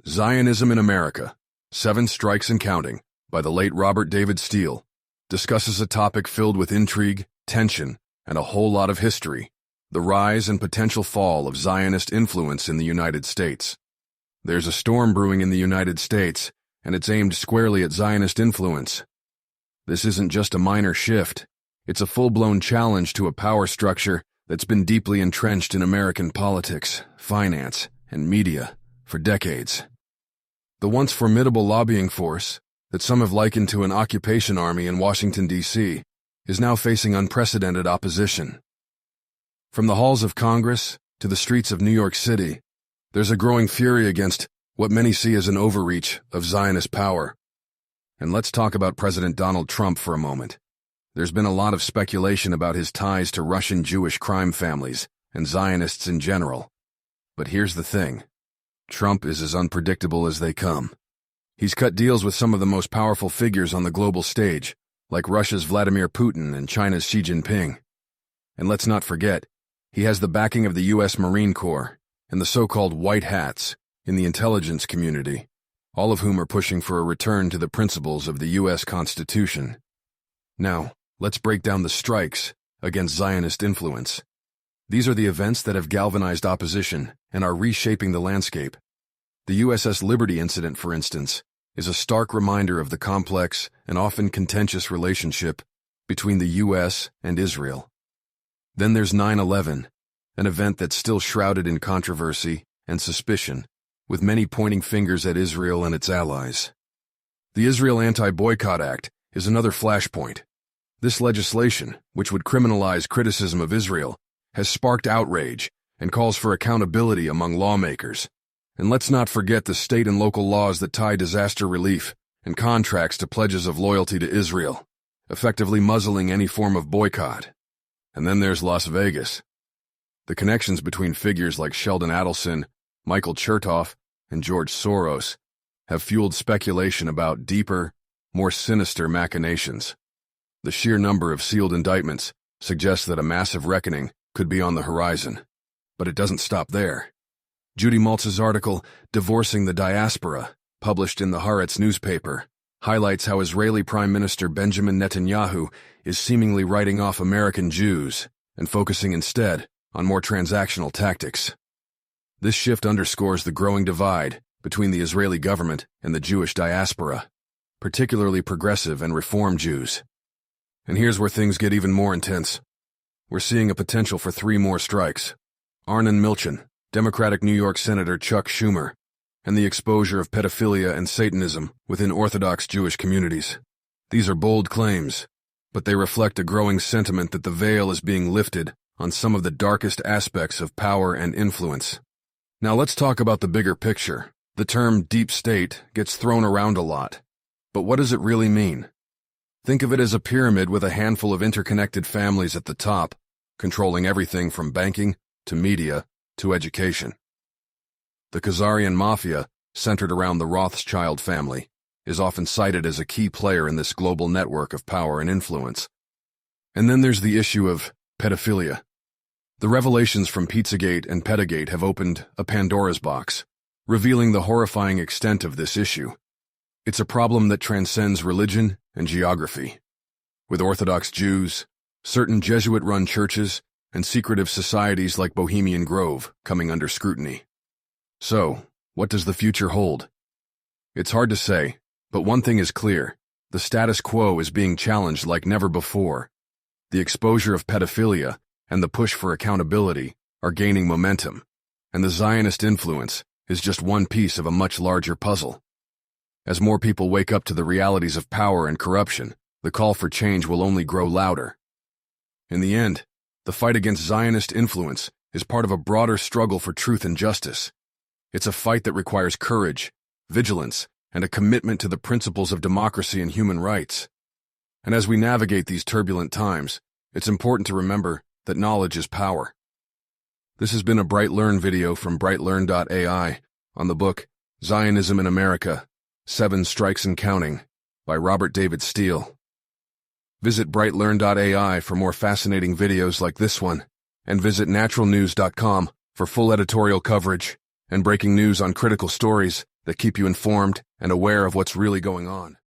Zionism in America, 7 Strikes and Counting, by the late Robert David Steele, discusses a topic filled with intrigue, tension, and a whole lot of history: the rise and potential fall of Zionist influence in the United States. There's a storm brewing in the United States, and it's aimed squarely at Zionist influence. This isn't just a minor shift. It's a full-blown challenge to a power structure that's been deeply entrenched in American politics, finance, and media for decades. The once formidable lobbying force that some have likened to an occupation army in Washington, D.C., is now facing unprecedented opposition. From the halls of Congress to the streets of New York City, there's a growing fury against what many see as an overreach of Zionist power. And let's talk about President Donald Trump for a moment. There's been a lot of speculation about his ties to Russian Jewish crime families and Zionists in general. But here's the thing. Trump is as unpredictable as they come. He's cut deals with some of the most powerful figures on the global stage, like Russia's Vladimir Putin and China's Xi Jinping. And let's not forget, he has the backing of the U.S. Marine Corps and the so-called white hats in the intelligence community, all of whom are pushing for a return to the principles of the U.S. Constitution. Now, let's break down the strikes against Zionist influence. These are the events that have galvanized opposition and are reshaping the landscape. The USS Liberty incident, for instance, is a stark reminder of the complex and often contentious relationship between the U.S. and Israel. Then there's 9/11, an event that's still shrouded in controversy and suspicion, with many pointing fingers at Israel and its allies. The Israel Anti-Boycott Act is another flashpoint. This legislation, which would criminalize criticism of Israel, has sparked outrage and calls for accountability among lawmakers. And let's not forget the state and local laws that tie disaster relief and contracts to pledges of loyalty to Israel, effectively muzzling any form of boycott. And then there's Las Vegas. The connections between figures like Sheldon Adelson, Michael Chertoff, and George Soros have fueled speculation about deeper, more sinister machinations. The sheer number of sealed indictments suggests that a massive reckoning could be on the horizon. But it doesn't stop there. Judy Maltz's article, Divorcing the Diaspora, published in the Haaretz newspaper, highlights how Israeli Prime Minister Benjamin Netanyahu is seemingly writing off American Jews and focusing instead on more transactional tactics. This shift underscores the growing divide between the Israeli government and the Jewish diaspora, particularly progressive and Reform Jews. And here's where things get even more intense. We're seeing a potential for 3 more strikes. Arnon Milchan, Democratic New York Senator Chuck Schumer, and the exposure of pedophilia and Satanism within Orthodox Jewish communities. These are bold claims, but they reflect a growing sentiment that the veil is being lifted on some of the darkest aspects of power and influence. Now let's talk about the bigger picture. The term deep state gets thrown around a lot, but what does it really mean? Think of it as a pyramid with a handful of interconnected families at the top, controlling everything from banking to media to education. The Khazarian Mafia, centered around the Rothschild family, is often cited as a key player in this global network of power and influence. And then there's the issue of pedophilia. The revelations from Pizzagate and Pedogate have opened a Pandora's box, revealing the horrifying extent of this issue. It's a problem that transcends religion and geography. With Orthodox Jews, certain Jesuit-run churches, and secretive societies like Bohemian Grove coming under scrutiny. So, what does the future hold? It's hard to say, but one thing is clear: the status quo is being challenged like never before. The exposure of pedophilia and the push for accountability are gaining momentum, and the Zionist influence is just one piece of a much larger puzzle. As more people wake up to the realities of power and corruption, the call for change will only grow louder. In the end, the fight against Zionist influence is part of a broader struggle for truth and justice. It's a fight that requires courage, vigilance, and a commitment to the principles of democracy and human rights. And as we navigate these turbulent times, it's important to remember that knowledge is power. This has been a BrightLearn video from BrightLearn.ai on the book Zionism in America, 7 Strikes and Counting, by Robert David Steele. Visit BrightLearn.ai for more fascinating videos like this one, and visit naturalnews.com for full editorial coverage and breaking news on critical stories that keep you informed and aware of what's really going on.